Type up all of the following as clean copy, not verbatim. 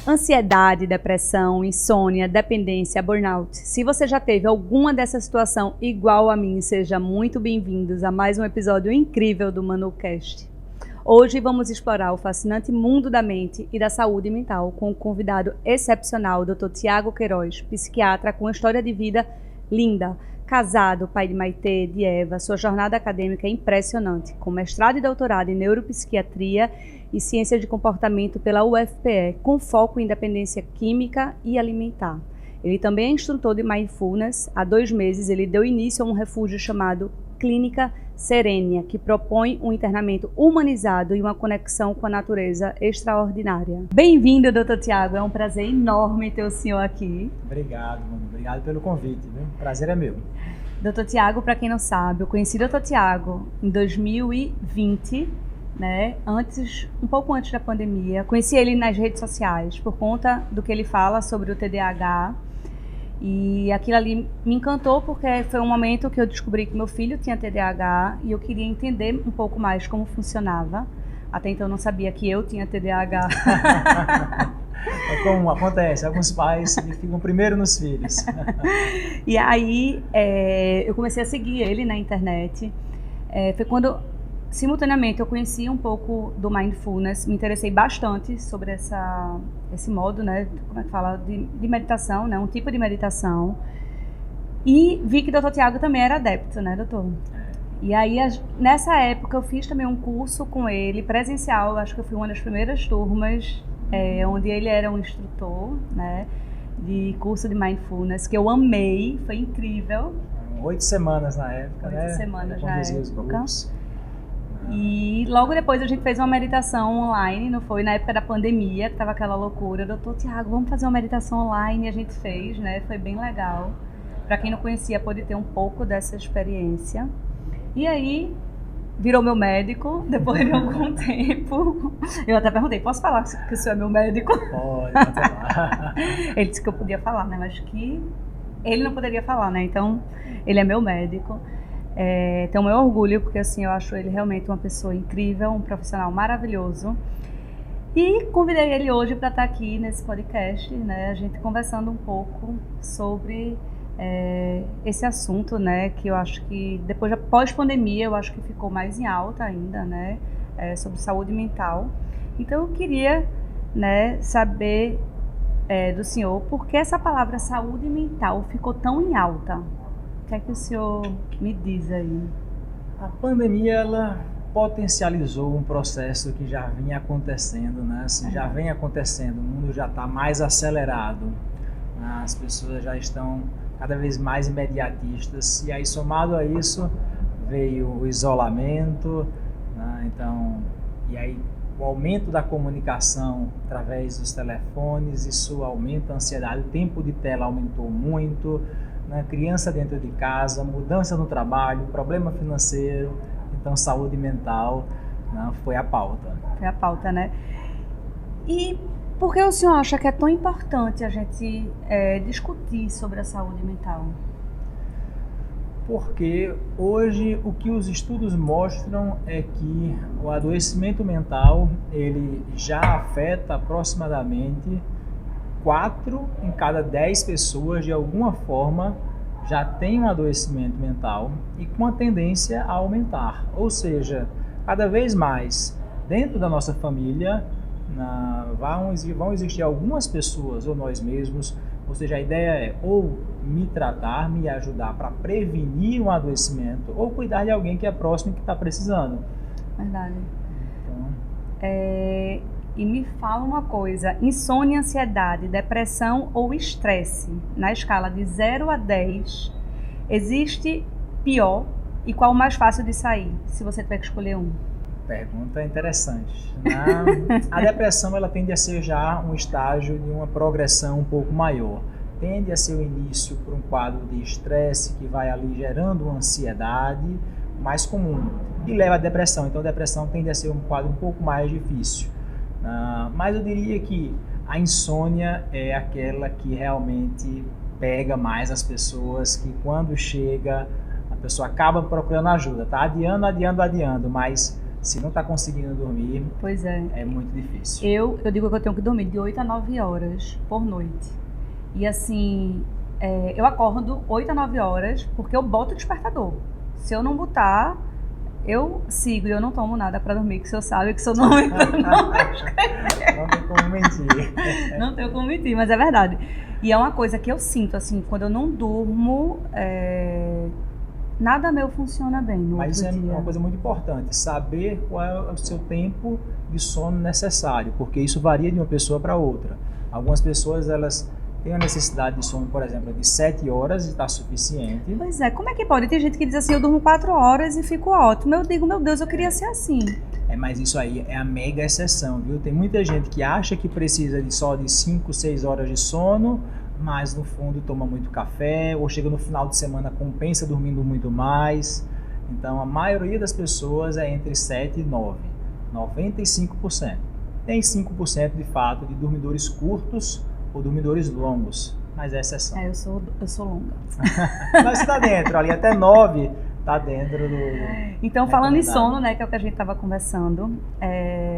Ansiedade, depressão, insônia, dependência, burnout. Se você já teve alguma dessa situação igual a mim, seja muito bem-vindos a mais um episódio incrível do ManuCast. Hoje vamos explorar o fascinante mundo da mente e da saúde mental com um convidado excepcional, o Dr. Tiago Queiroz, psiquiatra com uma história de vida linda. Casado, pai de Maitê, de Eva, sua jornada acadêmica é impressionante, com mestrado e doutorado em neuropsiquiatria e ciência de comportamento pela UFPE, com foco em dependência química e alimentar. Ele também é instrutor de Mindfulness. Há 2 meses ele deu início a um refúgio chamado Clínica Serênia, que propõe um internamento humanizado e uma conexão com a natureza extraordinária. Bem-vindo, Dr. Tiago. É um prazer enorme ter o senhor aqui. Obrigado, mano. Obrigado pelo convite. Viu? Prazer é meu. Dr. Tiago, para quem não sabe, eu conheci o Dr. Tiago em 2020, né? Um pouco antes da pandemia. Conheci ele nas redes sociais por conta do que ele fala sobre o TDAH. E aquilo ali me encantou porque foi um momento que eu descobri que meu filho tinha TDAH e eu queria entender um pouco mais como funcionava. Até então eu não sabia que eu tinha TDAH. É como acontece, alguns pais ficam primeiro nos filhos. E aí eu comecei a seguir ele na internet. Foi quando, simultaneamente, eu conheci um pouco do Mindfulness, me interessei bastante sobre esse modo, né, como é que fala, de meditação, né, um tipo de meditação. E vi que o Dr. Tiago também era adepto, né, doutor? E aí, nessa época, eu fiz também um curso com ele, presencial, acho que eu fui uma das primeiras turmas, onde ele era um instrutor, né, de curso de Mindfulness, que eu amei, foi incrível. 8 semanas na época, 8 né? semanas na época. Grupos. E logo depois a gente fez uma meditação online, não foi? Na época da pandemia, que tava aquela loucura. Doutor Tiago, vamos fazer uma meditação online, e a gente fez, né? Foi bem legal. Para quem não conhecia, pôde ter um pouco dessa experiência. E aí, virou meu médico, depois de algum tempo. Eu até perguntei, posso falar que o senhor é meu médico? Pode falar. Ele disse que eu podia falar, né? Mas que ele não poderia falar, né? Então, ele é meu médico. Tenho meu orgulho, porque assim, eu acho ele realmente uma pessoa incrível, um profissional maravilhoso. E convidei ele hoje para estar aqui nesse podcast, né? A gente conversando um pouco sobre esse assunto, né? Que eu acho que depois da pós-pandemia, eu acho que ficou mais em alta ainda, né? Sobre saúde mental. Então eu queria, né, saber do senhor por que essa palavra saúde mental ficou tão em alta. O que é que o senhor me diz aí? A pandemia, ela potencializou um processo que já vinha acontecendo, né? Assim, já vem acontecendo, o mundo já está mais acelerado, né? As pessoas já estão cada vez mais imediatistas, e aí somado a isso veio o isolamento, né? Então, e aí o aumento da comunicação através dos telefones, isso aumenta a ansiedade, o tempo de tela aumentou muito, né? Criança dentro de casa, mudança no trabalho, problema financeiro, então saúde mental, né, foi a pauta. Foi a pauta, né? E por que o senhor acha que é tão importante a gente discutir sobre a saúde mental? Porque hoje o que os estudos mostram é que o adoecimento mental, ele já afeta aproximadamente 4 em cada 10 pessoas, de alguma forma, já tem um adoecimento mental e com a tendência a aumentar. Ou seja, cada vez mais, dentro da nossa família, vão existir algumas pessoas, ou nós mesmos, ou seja, a ideia é ou me tratar, me ajudar para prevenir um adoecimento, ou cuidar de alguém que é próximo e que está precisando. Verdade. Então... E me fala uma coisa, insônia, ansiedade, depressão ou estresse, na escala de 0 a 10, existe pior e qual o mais fácil de sair, se você tiver que escolher um? Pergunta interessante. A depressão, ela tende a ser já um estágio de uma progressão um pouco maior. Tende a ser o início por um quadro de estresse que vai ali gerando uma ansiedade mais comum e leva à depressão. Então a depressão tende a ser um quadro um pouco mais difícil. Mas eu diria que a insônia é aquela que realmente pega mais as pessoas, que quando chega, a pessoa acaba procurando ajuda, tá adiando, mas Se não está conseguindo dormir, Pois é muito difícil. Eu digo que eu tenho que dormir de 8 a 9 horas por noite. E assim, eu acordo 8 a 9 horas porque eu boto o despertador. Se eu não botar, eu sigo e eu não tomo nada para dormir, que o senhor sabe que se eu não Não tem como mentir. Não tenho como mentir, mas é verdade. E é uma coisa que eu sinto, assim, quando eu não durmo, nada meu funciona bem no Mas outro isso dia. é uma coisa muito importante, saber qual é o seu tempo de sono necessário, porque isso varia de uma pessoa para outra. Algumas pessoas, elas têm a necessidade de sono, por exemplo, de 7 horas e está suficiente. Pois é, como é que pode? Tem gente que diz assim, eu durmo 4 horas e fico ótimo. Eu digo, meu Deus, eu queria ser assim. Mas isso aí é a mega exceção, viu? Tem muita gente que acha que precisa só de 5, 6 horas de sono, mas no fundo toma muito café, ou chega no final de semana compensa dormindo muito mais. Então a maioria das pessoas é entre 7 e 9, 95%. Tem 5% de fato de dormidores curtos ou dormidores longos, mas é exceção. Eu sou longa. Mas está dentro, ali até 9 está dentro do... Então, falando em sono, né, que é o que a gente estava conversando,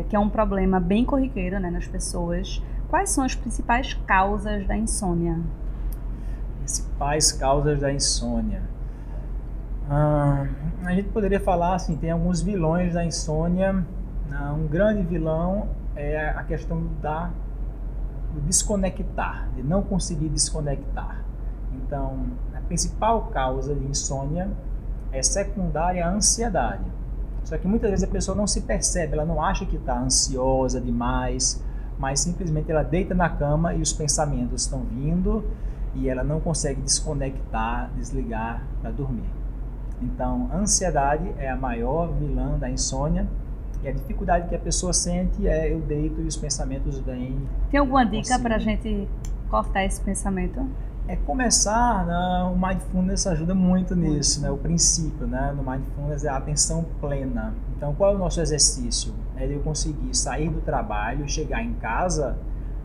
que é um problema bem corriqueiro, né, nas pessoas. Quais são as principais causas da insônia? Principais causas da insônia. A gente poderia falar assim, tem alguns vilões da insônia. Um grande vilão é a questão do desconectar, de não conseguir desconectar. Então, a principal causa de insônia é secundária à ansiedade. Só que muitas vezes a pessoa não se percebe, ela não acha que está ansiosa demais, mas simplesmente ela deita na cama e os pensamentos estão vindo e ela não consegue desconectar, desligar para dormir. Então, a ansiedade é a maior vilã da insônia e a dificuldade que a pessoa sente é eu deito e os pensamentos vêm. Tem alguma dica para a gente cortar esse pensamento? Começar, o Mindfulness ajuda muito nisso, né? O princípio, né? No Mindfulness é a atenção plena. Então, qual é o nosso exercício? É eu conseguir sair do trabalho e chegar em casa,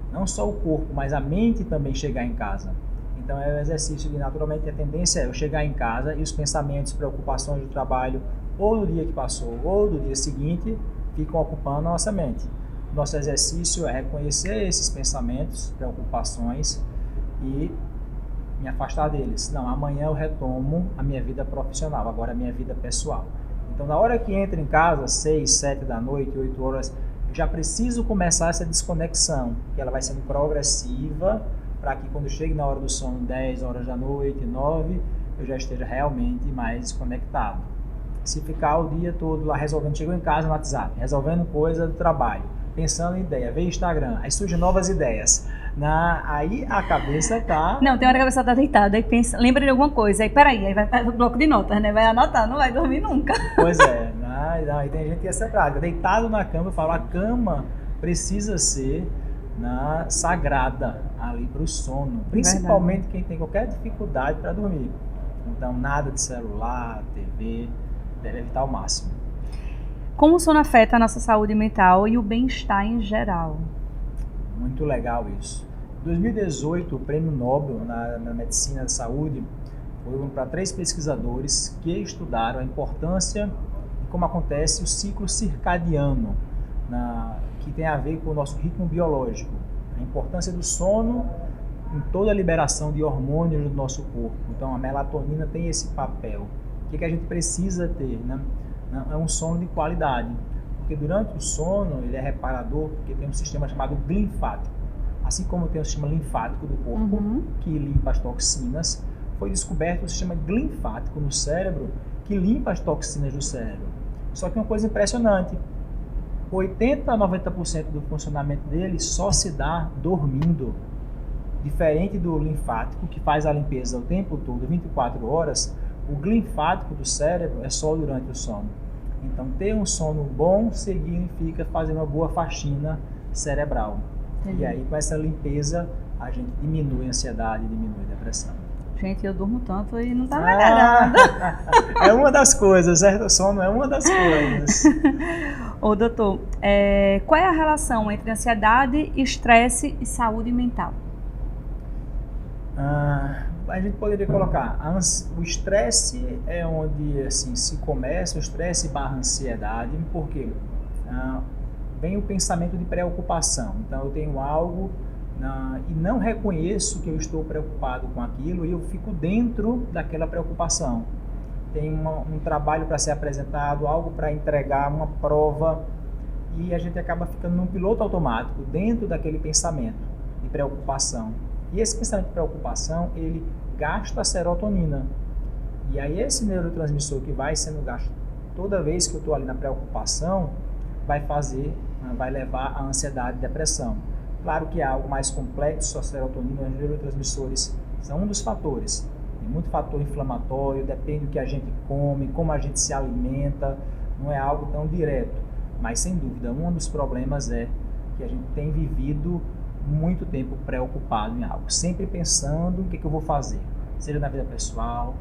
não só o corpo, mas a mente também chegar em casa. Então, é o exercício de, naturalmente, a tendência é eu chegar em casa e os pensamentos, preocupações do trabalho, ou do dia que passou, ou do dia seguinte, ficam ocupando a nossa mente. Nosso exercício é reconhecer esses pensamentos, preocupações e me afastar deles. Não, amanhã eu retomo a minha vida profissional, agora a minha vida pessoal. Então, na hora que entro em casa, 6, 7 da noite, 8 horas, eu já preciso começar essa desconexão, que ela vai sendo progressiva, para que quando chegue na hora do sono, 10 horas da noite, 9, eu já esteja realmente mais desconectado. Se ficar o dia todo lá resolvendo, chegou em casa no WhatsApp, resolvendo coisa do trabalho, pensando em ideia, vê Instagram, aí surgem novas ideias. Aí a cabeça tá... Não, tem hora que a cabeça tá deitada, aí pensa, lembra de alguma coisa, aí peraí, aí vai para o bloco de notas, né? Vai anotar, não vai dormir nunca. Pois é, aí tem gente que tem essa prática, deitado na cama, eu falo, a cama precisa ser sagrada ali para o sono, principalmente quem tem qualquer dificuldade para dormir. Então, nada de celular, TV, deve evitar ao máximo. Como o sono afeta a nossa saúde mental e o bem-estar em geral? Muito legal isso. Em 2018, o Prêmio Nobel na Medicina da Saúde foi para 3 pesquisadores que estudaram a importância de como acontece o ciclo circadiano, que tem a ver com o nosso ritmo biológico. A importância do sono em toda a liberação de hormônios do nosso corpo. Então, a melatonina tem esse papel. O que a gente precisa ter? É um sono de qualidade. Porque durante o sono, ele é reparador, porque tem um sistema chamado linfático. Assim como tem o sistema linfático do corpo, que limpa as toxinas, foi descoberto o sistema linfático no cérebro, que limpa as toxinas do cérebro. Só que uma coisa impressionante, 80% a 90% do funcionamento dele só se dá dormindo. Diferente do linfático, que faz a limpeza o tempo todo, 24 horas, o linfático do cérebro é só durante o sono. Então, ter um sono bom significa fazer uma boa faxina cerebral. E aí, com essa limpeza, a gente diminui a ansiedade, diminui a depressão. Gente, eu durmo tanto e não tá melhorando. É uma das coisas, certo? O sono é uma das coisas. Ô, doutor, qual é a relação entre ansiedade, estresse e saúde mental? a gente poderia colocar, o estresse é onde assim, se começa, o estresse barra ansiedade, porque vem o pensamento de preocupação. Então eu tenho algo e não reconheço que eu estou preocupado com aquilo e eu fico dentro daquela preocupação. Tem um trabalho para ser apresentado, algo para entregar, uma prova, e a gente acaba ficando num piloto automático dentro daquele pensamento de preocupação. E esse pensamento de preocupação, ele gasta a serotonina. E aí esse neurotransmissor que vai sendo gasto toda vez que eu estou ali na preocupação, vai levar à ansiedade e depressão. Claro que é algo mais complexo, a serotonina e os neurotransmissores são um dos fatores. Tem muito fator inflamatório, depende do que a gente come, como a gente se alimenta, não é algo tão direto. Mas sem dúvida, um dos problemas é que a gente tem vivido muito tempo preocupado em algo, sempre pensando o que eu vou fazer, seja na vida pessoal,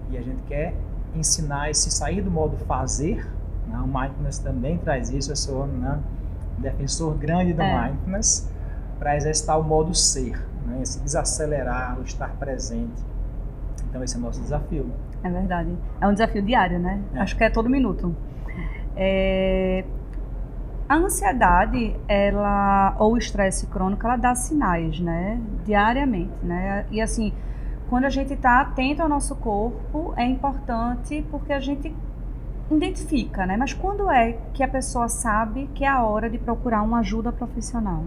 e a gente quer ensinar esse sair do modo fazer, né? O Mindfulness também traz isso, eu sou um defensor grande do Mindfulness, para exercitar o modo ser, né? Esse desacelerar, o estar presente. Então esse é o nosso desafio. É verdade, é um desafio diário, né? Acho que é todo minuto. A ansiedade, ou o estresse crônico, ela dá sinais, né? Diariamente, né? E assim, quando a gente está atento ao nosso corpo, é importante porque a gente identifica, né? Mas quando é que a pessoa sabe que é a hora de procurar uma ajuda profissional?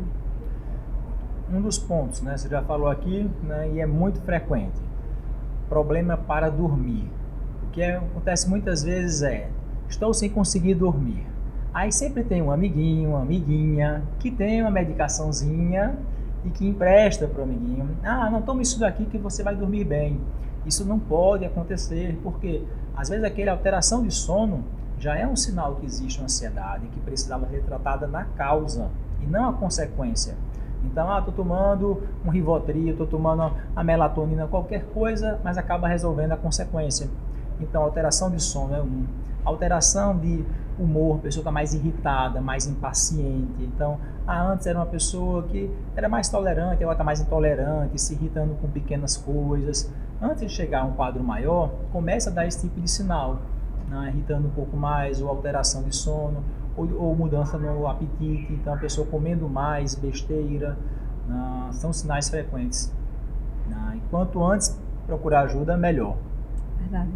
Um dos pontos, né? Você já falou aqui, né? E é muito frequente. Problema para dormir. O que acontece muitas vezes estou sem conseguir dormir. Aí sempre tem um amiguinho, uma amiguinha, que tem uma medicaçãozinha e que empresta para o amiguinho. Não, toma isso daqui que você vai dormir bem. Isso não pode acontecer, porque às vezes aquela alteração de sono já é um sinal que existe uma ansiedade, que precisava ser tratada na causa e não a consequência. Então, estou tomando um Rivotril, estou tomando a melatonina, qualquer coisa, mas acaba resolvendo a consequência. Então, alteração de sono é alteração de humor, a pessoa está mais irritada, mais impaciente. Então, antes era uma pessoa que era mais tolerante, agora está mais intolerante, se irritando com pequenas coisas. Antes de chegar a um quadro maior, começa a dar esse tipo de sinal, né? Irritando um pouco mais, ou alteração de sono, ou mudança no apetite, então a pessoa comendo mais, besteira, são sinais frequentes. E quanto antes procurar ajuda, melhor. Verdade.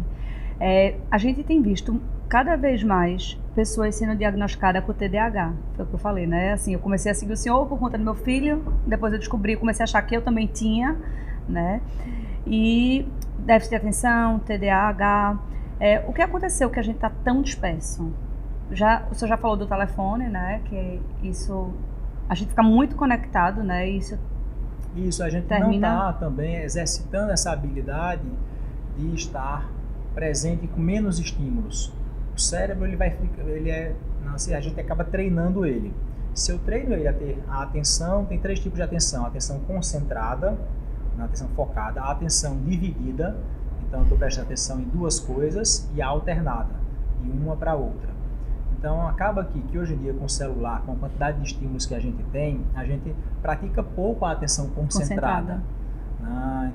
A gente tem visto cada vez mais pessoas sendo diagnosticadas com TDAH, foi o que eu falei, né? Assim, eu comecei a seguir o senhor por conta do meu filho, depois eu comecei a achar que eu também tinha, né? E déficit de atenção, TDAH. O que aconteceu que a gente está tão disperso? O senhor já falou do telefone, né? Que isso, a gente fica muito conectado, né? Isso, a gente não está também exercitando essa habilidade de estar presente com menos estímulos. O cérebro, a gente acaba treinando ele. Se eu treino ele a ter a atenção, tem 3 tipos de atenção: a atenção concentrada, a atenção focada, a atenção dividida, então eu estou prestando atenção em 2 coisas, e a alternada, de uma para outra. Então acaba que hoje em dia com o celular, com a quantidade de estímulos que a gente tem, a gente pratica pouco a atenção concentrada.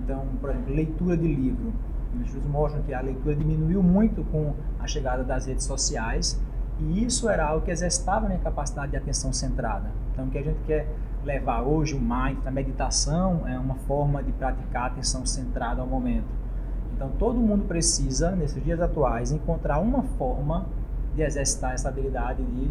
Então, por exemplo, leitura de livro. Os estudos mostram que a leitura diminuiu muito com a chegada das redes sociais, e isso era algo que exercitava a minha capacidade de atenção centrada. Então o que a gente quer levar hoje, o Mind, a meditação, é uma forma de praticar a atenção centrada ao momento. Então todo mundo precisa, nesses dias atuais, encontrar uma forma de exercitar essa habilidade de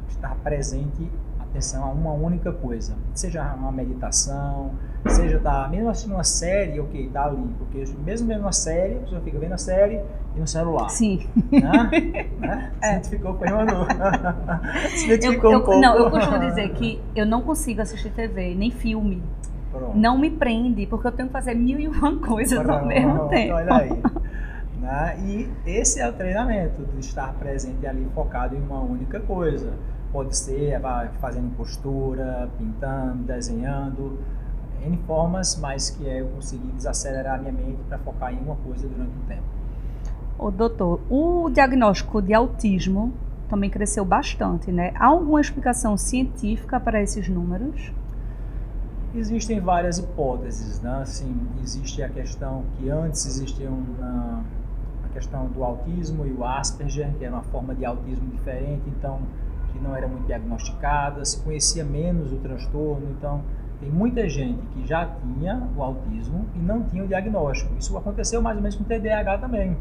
estar presente, atenção a uma única coisa, seja uma meditação, seja mesmo assistindo uma série, tá ali, porque mesmo vendo uma série, a pessoa fica vendo a série e no celular. Sim. Né? Se identificou com o Manu. Se identificou um pouco. Não, eu costumo dizer que eu não consigo assistir TV, nem filme. Pronto. Não me prende, porque eu tenho que fazer 1001 coisas ao mesmo tempo. Olha aí. E esse é o treinamento, de estar presente ali, focado em uma única coisa. Pode ser fazendo postura, pintando, desenhando, N formas, mas que eu conseguir desacelerar a minha mente para focar em uma coisa durante um tempo. Doutor, o diagnóstico de autismo também cresceu bastante, né? Há alguma explicação científica para esses números? Existem várias hipóteses, né? Assim, existe a questão que antes existia a questão do autismo e o Asperger, que era uma forma de autismo diferente, então que não era muito diagnosticada, se conhecia menos o transtorno, então tem muita gente que já tinha o autismo e não tinha o diagnóstico. Isso aconteceu mais ou menos com o TDAH também.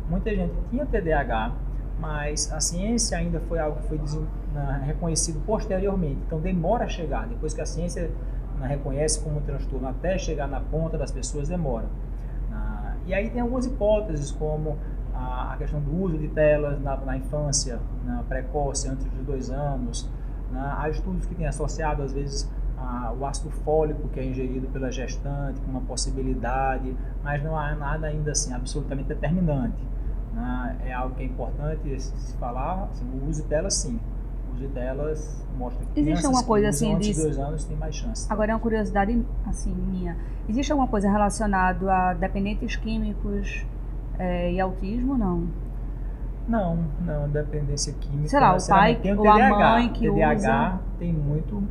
Muita gente tinha TDAH, mas a ciência ainda foi algo que foi reconhecido posteriormente, então demora a chegar, depois que a ciência reconhece como transtorno, até chegar na ponta das pessoas demora. E aí tem algumas hipóteses, como a questão do uso de telas na infância, precoce, antes dos 2 anos. Há estudos que têm associado, às vezes, o ácido fólico que é ingerido pela gestante, com uma possibilidade, mas não há nada ainda assim absolutamente determinante. É algo que é importante se falar, assim, o uso de telas, sim. O uso de telas mostra que existe alguma coisa assim antes de 2 anos tem mais chance. Agora é uma curiosidade assim minha. Existe alguma coisa relacionada a dependentes químicos e autismo, não? Não, dependência química. Sei lá, o pai ou a mãe que TDAH tem muito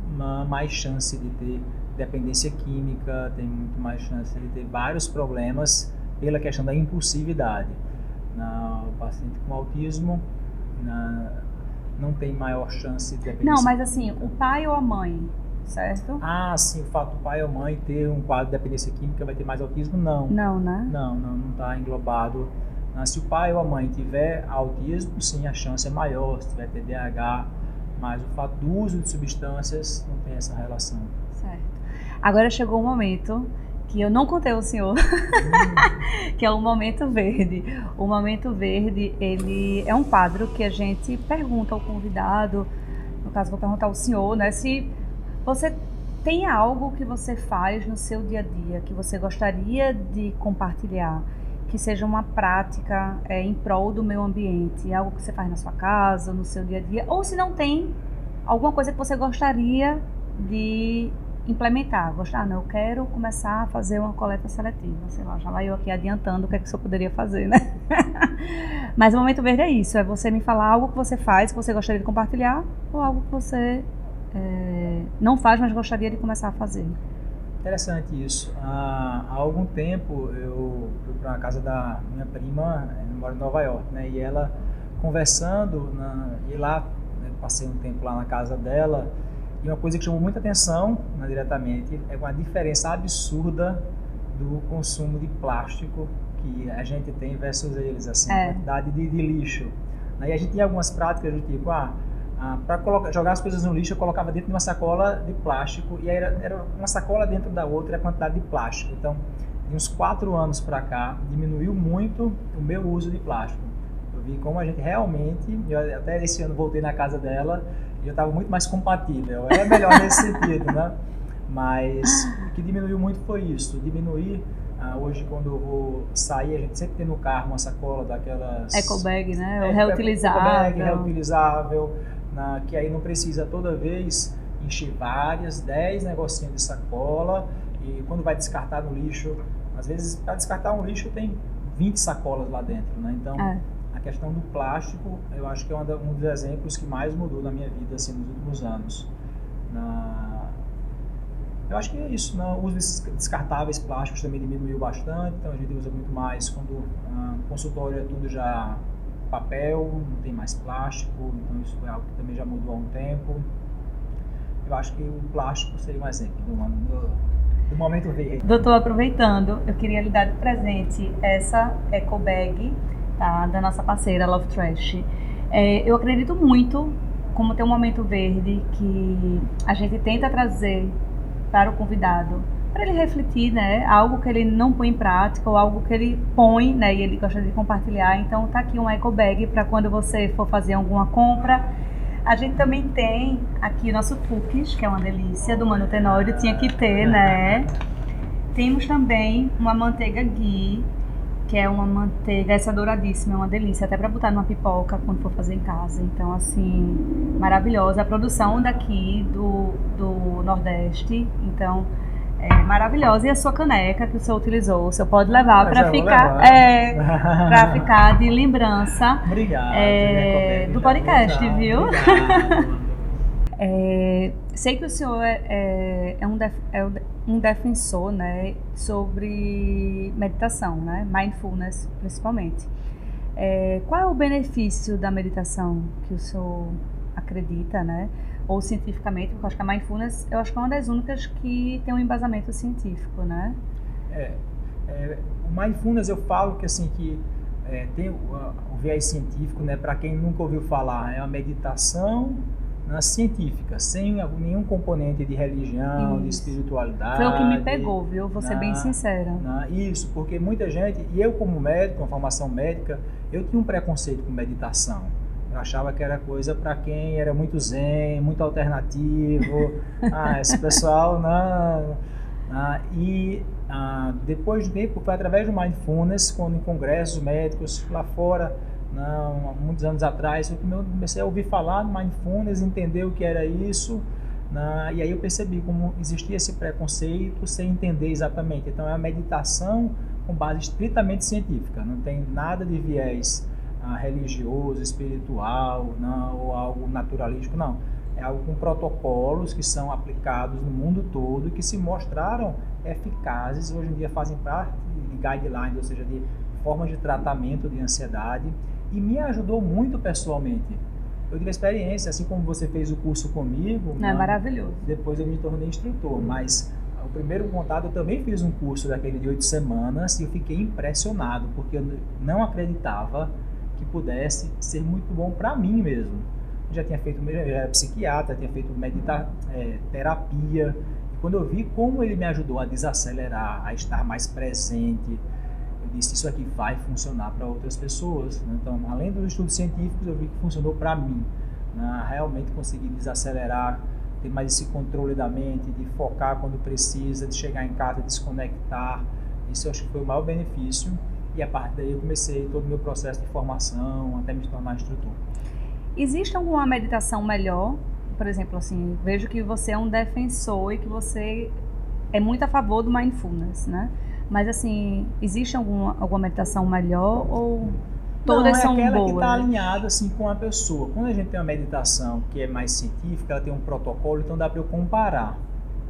mais chance de ter dependência química, tem muito mais chance de ter vários problemas pela questão da impulsividade. O paciente com autismo não tem maior chance de dependência. Não, mas assim, o pai ou a mãe, certo? Sim, o fato do pai ou mãe ter um quadro de dependência química vai ter mais autismo, não. Não, né? Não está englobado. Se o pai ou a mãe tiver autismo, sim, a chance é maior, se tiver TDAH, mas o fato do uso de substâncias não tem essa relação. Certo. Agora chegou o momento que eu não contei ao senhor, que é o Momento Verde. O Momento Verde, ele é um quadro que a gente pergunta ao convidado, no caso vou perguntar ao senhor, né, se você tem algo que você faz no seu dia a dia, que você gostaria de compartilhar, que seja uma prática em prol do meio ambiente, algo que você faz na sua casa, no seu dia a dia, ou se não tem, alguma coisa que você gostaria de implementar, eu quero começar a fazer uma coleta seletiva, sei lá, já vai eu aqui adiantando o que é que o senhor poderia fazer, né? Mas o Momento Verde é isso, é você me falar algo que você faz, que você gostaria de compartilhar, ou algo que você não faz, mas gostaria de começar a fazer. Interessante isso. Há algum tempo eu fui para a casa da minha prima, eu moro em Nova York, né? E ela conversando, e lá, né, passei um tempo lá na casa dela, e uma coisa que chamou muita atenção, diretamente, é uma diferença absurda do consumo de plástico que a gente tem versus eles, assim, a quantidade de lixo. E a gente tinha algumas práticas do tipo, para jogar as coisas no lixo, eu colocava dentro de uma sacola de plástico, e aí era uma sacola dentro da outra, a quantidade de plástico. Então, de uns 4 anos para cá, diminuiu muito o meu uso de plástico. Eu vi como a gente realmente, eu até esse ano voltei na casa dela, e eu estava muito mais compatível. É melhor nesse sentido, né? Mas o que diminuiu muito foi isso, diminuir. Hoje, quando eu vou sair, a gente sempre tem no carro uma sacola daquelas... Ecobag, né? Reutilizável. Ecobag, reutilizável, que aí não precisa toda vez encher 10 negocinhos de sacola, e quando vai descartar no lixo, às vezes para descartar um lixo tem 20 sacolas lá dentro, né? Então, a questão do plástico, eu acho que é um dos exemplos que mais mudou na minha vida, assim, nos últimos anos. Eu acho que é isso, o uso de descartáveis plásticos também diminuiu bastante, então a gente usa muito mais quando consultório é tudo já papel, não tem mais plástico, então isso é algo que também já mudou há um tempo. Eu acho que o plástico seria um exemplo do Momento Verde. Doutor, aproveitando, eu queria lhe dar de presente essa ecobag, tá, da nossa parceira Love Trash. Eu acredito muito, como tem um Momento Verde, que a gente tenta trazer para o convidado, para ele refletir, né, algo que ele não põe em prática ou algo que ele põe, né, e ele gosta de compartilhar. Então tá aqui uma ecobag para quando você for fazer alguma compra. A gente também tem aqui o nosso cookies, que é uma delícia, do Mano Tenório, tinha que ter, né. Temos também uma manteiga ghee, que é uma manteiga, essa douradíssima, é uma delícia, até para botar numa pipoca quando for fazer em casa. Então, assim, maravilhosa. A produção daqui do Nordeste, então, é maravilhosa. E a sua caneca que o senhor utilizou, o senhor pode levar para ficar, para ficar de lembrança. Obrigado, do podcast, viu? Obrigado. Sei que o senhor um defensor, né, sobre meditação, né, mindfulness principalmente. Qual é o benefício da meditação que o senhor acredita, né? Ou cientificamente, porque eu acho que a mindfulness, eu acho que é uma das únicas que tem um embasamento científico, né? O mindfulness eu falo que assim que tem o viés científico, né? Para quem nunca ouviu falar, é uma meditação científica, sem nenhum componente de religião, de espiritualidade. Foi o que me pegou, viu? Vou ser bem sincera. Isso, porque muita gente, e eu como médico, com formação médica, eu tinha um preconceito com meditação. Eu achava que era coisa para quem era muito zen, muito alternativo. Esse pessoal não. Depois de tempo, foi através do mindfulness, quando em congressos médicos lá fora, muitos anos atrás, eu comecei a ouvir falar do mindfulness, entender o que era isso, e aí eu percebi como existia esse preconceito sem entender exatamente. Então é uma meditação com base estritamente científica, não tem nada de viés religioso, espiritual, ou algo naturalístico, não. É algo com protocolos que são aplicados no mundo todo e que se mostraram eficazes, hoje em dia fazem parte de guidelines, ou seja, de formas de tratamento de ansiedade, e me ajudou muito pessoalmente. Eu tive a experiência, assim como você fez o curso comigo. É maravilhoso. Depois eu me tornei instrutor, mas o primeiro contato eu também fiz um curso daquele de 8 semanas e eu fiquei impressionado, porque eu não acreditava que pudesse ser muito bom para mim mesmo. Eu já tinha feito, eu era psiquiatra, tinha feito terapia, e quando eu vi como ele me ajudou a desacelerar, a estar mais presente, eu disse, isso aqui vai funcionar para outras pessoas, né? Então, além dos estudos científicos, eu vi que funcionou para mim, né? Realmente consegui desacelerar, ter mais esse controle da mente, de focar quando precisa, de chegar em casa, desconectar. Isso eu acho que foi o maior benefício, e a partir daí eu comecei todo o meu processo de formação até me tornar instrutor. Existe alguma meditação melhor? Por exemplo, assim, vejo que você é um defensor e que você é muito a favor do mindfulness, né? Mas assim, existe alguma meditação melhor ou todas são boas? Não, é aquela que está alinhada assim com a pessoa. Quando a gente tem uma meditação que é mais científica, ela tem um protocolo, então dá para eu comparar.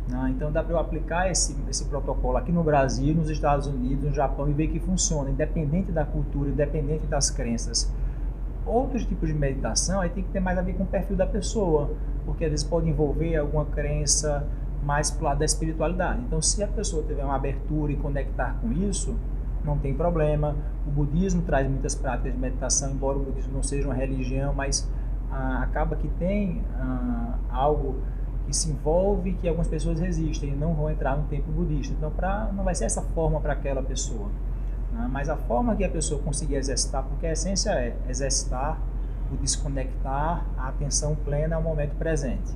Né? Então dá para eu aplicar esse protocolo aqui no Brasil, nos Estados Unidos, no Japão, e ver que funciona, independente da cultura, independente das crenças. Outros tipos de meditação aí tem que ter mais a ver com o perfil da pessoa, porque às vezes pode envolver alguma crença mais pro lado da espiritualidade. Então, se a pessoa tiver uma abertura e conectar com isso, não tem problema. O budismo traz muitas práticas de meditação, embora o budismo não seja uma religião, mas acaba que tem algo que se envolve, que algumas pessoas resistem e não vão entrar no templo budista. Então, não vai ser essa forma para aquela pessoa. Mas a forma que a pessoa conseguir exercitar, porque a essência é exercitar, o desconectar, a atenção plena ao momento presente.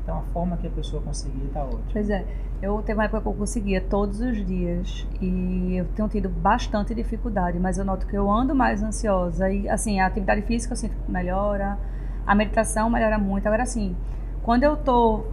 Então a forma que a pessoa conseguir está ótima. Pois é, eu teve uma época que eu conseguia todos os dias e eu tenho tido bastante dificuldade, mas eu noto que eu ando mais ansiosa e assim, a atividade física eu sinto que melhora, a meditação melhora muito. Agora assim, quando eu estou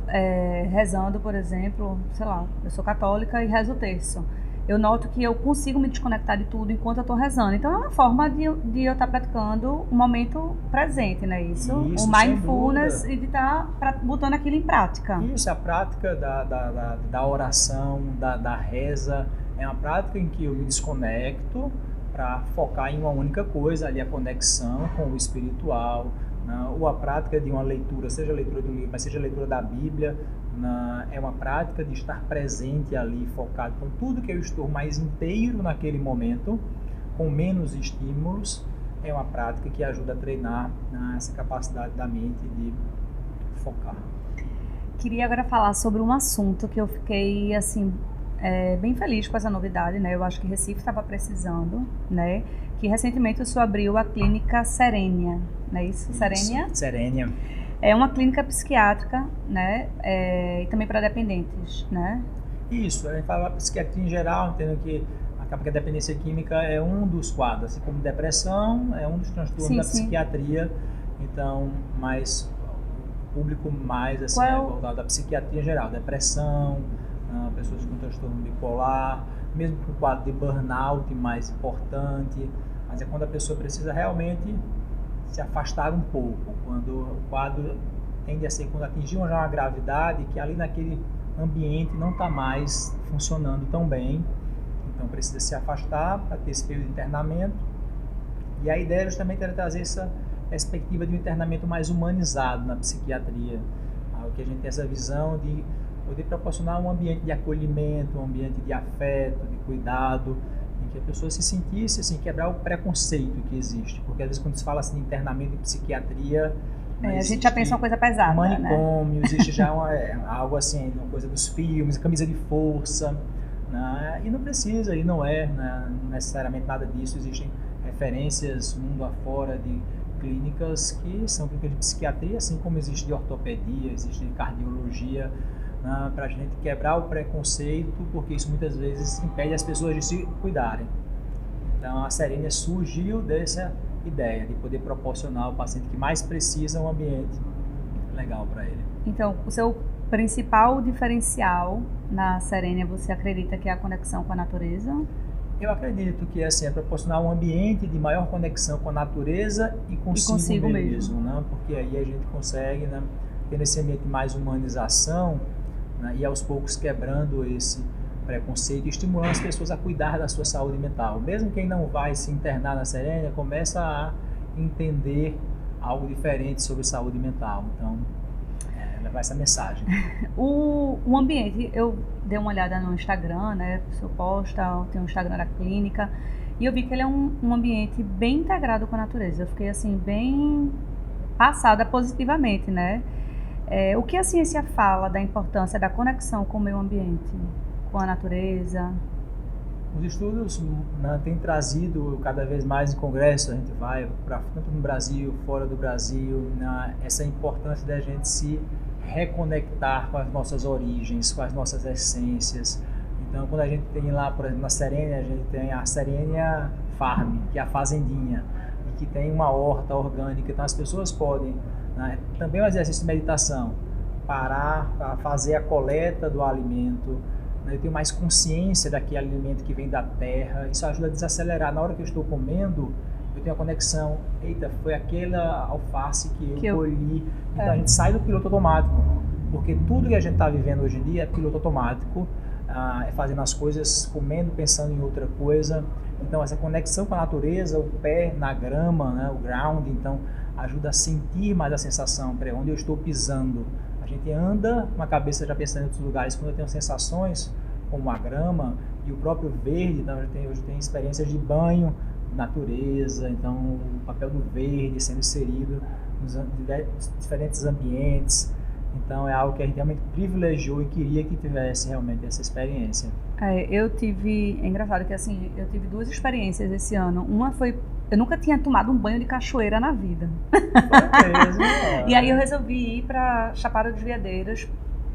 rezando, por exemplo, sei lá, eu sou católica e rezo o terço, eu noto que eu consigo me desconectar de tudo enquanto eu estou rezando. Então é uma forma de eu estar praticando o momento presente, né? Isso o mindfulness e de estar botando aquilo em prática. Isso, a prática da oração, da reza, é uma prática em que eu me desconecto para focar em uma única coisa, ali a conexão com o espiritual, né? Ou a prática de uma leitura, seja a leitura do livro, mas seja a leitura da Bíblia, é uma prática de estar presente ali, focado. Então, tudo que eu estou mais inteiro naquele momento, com menos estímulos, é uma prática que ajuda a treinar essa capacidade da mente de focar. Queria agora falar sobre um assunto que eu fiquei, assim, bem feliz com essa novidade, né? Eu acho que Recife estava precisando, né? Que recentemente o senhor abriu a clínica Serênia, não é isso? Serênia? Serênia. É uma clínica psiquiátrica, né? E também para dependentes, né? Isso, a gente fala psiquiatria em geral, entendendo que acaba que a dependência química é um dos quadros, assim como depressão é um dos transtornos da psiquiatria, então, mas o público mais assim, é voltado à psiquiatria em geral, depressão, pessoas com transtorno bipolar, mesmo com o quadro de burnout mais importante, mas é quando a pessoa precisa realmente se afastar um pouco, quando o quadro tende a ser quando atingiu já uma gravidade, que ali naquele ambiente não está mais funcionando tão bem, então precisa se afastar para ter esse período de internamento. E a ideia justamente era trazer essa perspectiva de um internamento mais humanizado na psiquiatria, que a gente tem essa visão de poder proporcionar um ambiente de acolhimento, um ambiente de afeto, de cuidado, em que a pessoa se sentisse, assim, quebrar o preconceito que existe, porque às vezes quando se fala assim de internamento em psiquiatria, a gente já pensa uma coisa pesada, manicômio, né? Existe já algo assim, uma coisa dos filmes, camisa de força, né? E não precisa, e não é, né, necessariamente nada disso. Existem referências mundo afora de clínicas que são clínicas de psiquiatria, assim como existe de ortopedia, existe de cardiologia, né, para a gente quebrar o preconceito, porque isso muitas vezes impede as pessoas de se cuidarem. Então a Serenia surgiu dessa ideia de poder proporcionar ao paciente que mais precisa um ambiente legal para ele. Então, o seu principal diferencial na Serenia, você acredita que é a conexão com a natureza? Eu acredito que assim, é proporcionar um ambiente de maior conexão com a natureza e consigo mesmo, né? Porque aí a gente consegue, né, ter esse ambiente mais humanização, né, e aos poucos quebrando esse preconceito e estimulando as pessoas a cuidar da sua saúde mental. Mesmo quem não vai se internar na Serenia, começa a entender algo diferente sobre saúde mental. Então, levar essa mensagem. O ambiente, eu dei uma olhada no Instagram, né? O senhor posta, tem o Instagram da clínica, e eu vi que ele é um ambiente bem integrado com a natureza. Eu fiquei, assim, bem passada positivamente, né? O que a ciência fala da importância da conexão com o meio ambiente, com a natureza? Os estudos, né, têm trazido cada vez mais em congresso, a gente vai tanto no Brasil, fora do Brasil, né, essa importância da gente se reconectar com as nossas origens, com as nossas essências. Então, quando a gente tem lá, por exemplo, na Serenia, a gente tem a Serenia Farm, que é a fazendinha, e que tem uma horta orgânica. Então, as pessoas podem, né, também um exercício de meditação, parar para fazer a coleta do alimento, né, eu tenho mais consciência daquele alimento que vem da terra. Isso ajuda a desacelerar. Na hora que eu estou comendo, eu tenho a conexão, eita, foi aquela alface que eu colhi. Então a gente sai do piloto automático, porque tudo que a gente está vivendo hoje em dia é piloto automático, fazendo as coisas, comendo, pensando em outra coisa. Então essa conexão com a natureza, o pé na grama, né, o ground, então ajuda a sentir mais a sensação, para onde eu estou pisando. A gente anda com a cabeça já pensando em outros lugares. Quando eu tenho sensações como a grama e o próprio verde, então hoje tem experiências de banho, natureza, então o papel do verde sendo inserido nos diferentes ambientes. Então é algo que a gente realmente privilegiou e queria que tivesse realmente essa experiência. É engraçado que assim, eu tive 2 experiências esse ano. Uma foi, eu nunca tinha tomado um banho de cachoeira na vida. Foi mesmo, E aí eu resolvi ir para Chapada dos Veadeiros,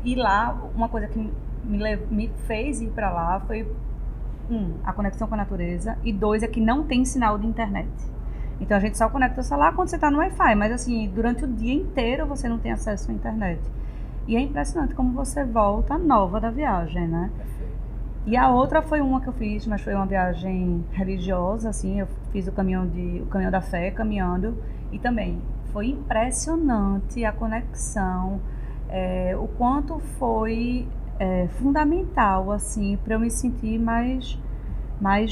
e lá uma coisa que me fez ir para lá foi a conexão com a natureza, e 2 é que não tem sinal de internet. Então a gente só conecta o celular quando você está no Wi-Fi, mas assim, durante o dia inteiro você não tem acesso à internet. E é impressionante como você volta nova da viagem, né? E a outra foi uma que eu fiz, mas foi uma viagem religiosa, assim, eu fiz o caminho da fé, caminhando, e também foi impressionante a conexão, o quanto foi fundamental, assim, para eu me sentir mais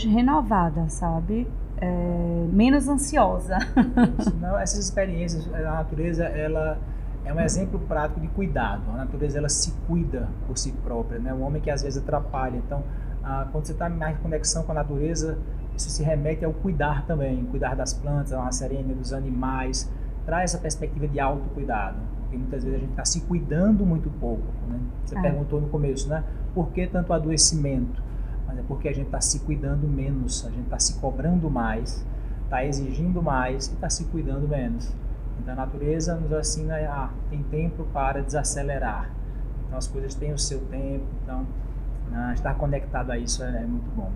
renovada, sabe? Menos ansiosa. Não, essas experiências, a natureza, ela é um exemplo prático de cuidado. A natureza, ela se cuida por si própria, né? O homem que às vezes atrapalha. Então, quando você está em mais conexão com a natureza, isso se remete ao cuidar também, cuidar das plantas, da Serenia, dos animais, traz essa perspectiva de autocuidado, porque muitas vezes a gente está se cuidando muito pouco, né? Você perguntou no começo, né? Por que tanto adoecimento? Mas é porque a gente está se cuidando menos, a gente está se cobrando mais, está exigindo mais e está se cuidando menos. Então a natureza nos ensina tem tempo para desacelerar. Então as coisas têm o seu tempo, então estar conectado a isso é muito bom.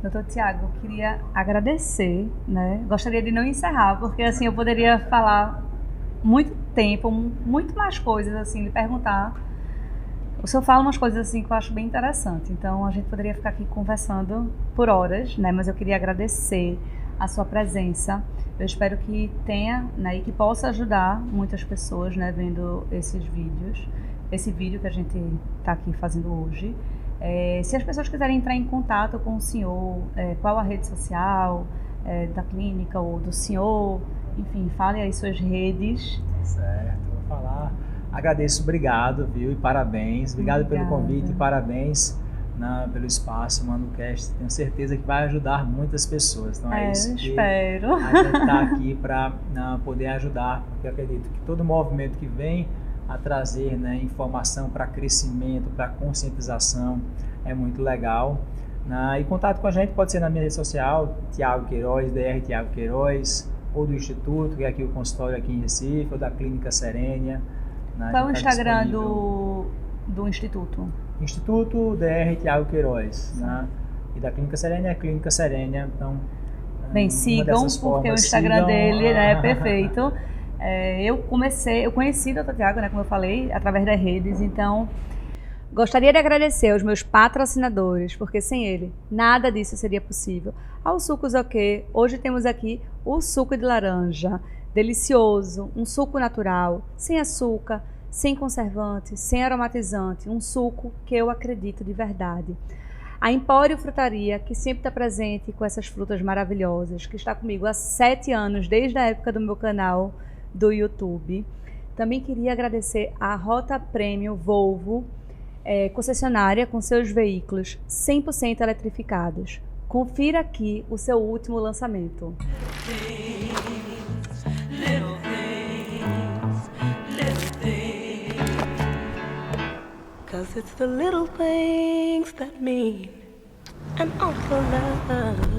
Doutor Tiago, eu queria agradecer, né? Gostaria de não encerrar, porque assim eu poderia falar muito tempo, muito mais coisas, assim, de perguntar. O senhor fala umas coisas assim que eu acho bem interessante, então a gente poderia ficar aqui conversando por horas, né? Mas eu queria agradecer a sua presença. Eu espero que tenha, né, e que possa ajudar muitas pessoas, né, vendo esses vídeos. esse vídeo que a gente está aqui fazendo hoje. Se as pessoas quiserem entrar em contato com o senhor, qual a rede social da clínica ou do senhor, enfim, fale aí suas redes. Certo, vou falar. Agradeço, obrigado, viu, e parabéns. Obrigado pelo convite e parabéns pelo espaço, ManoCast. Tenho certeza que vai ajudar muitas pessoas. Então é isso que espero. a gente está aqui para poder ajudar, porque eu acredito que todo movimento que vem a trazer, né, informação para crescimento, para conscientização, é muito legal. E contato com a gente pode ser na minha rede social, Thiago Queiroz, Dr. Thiago Queiroz, ou do Instituto, que é aqui o consultório aqui em Recife, ou da Clínica Serênia. Qual é o Instagram do Instituto? Instituto Dr. Thiago Queiroz, né? E da Clínica Serênia é Clínica Serênia. Então, bem, sigam, porque o Instagram dele é perfeito. Eu conheci o Dr. Thiago, né, como eu falei, através das redes, então gostaria de agradecer aos meus patrocinadores, porque sem ele nada disso seria possível. Ao Sucos OK, hoje temos aqui o suco de laranja, delicioso, um suco natural, sem açúcar, sem conservante, sem aromatizante, um suco que eu acredito de verdade. A Empório Frutaria, que sempre está presente com essas frutas maravilhosas, que está comigo há 7 anos, desde a época do meu canal do YouTube. Também queria agradecer a Rota Premium Volvo, concessionária com seus veículos 100% eletrificados. Confira aqui o seu último lançamento. Cause it's the little things that mean an awful lot.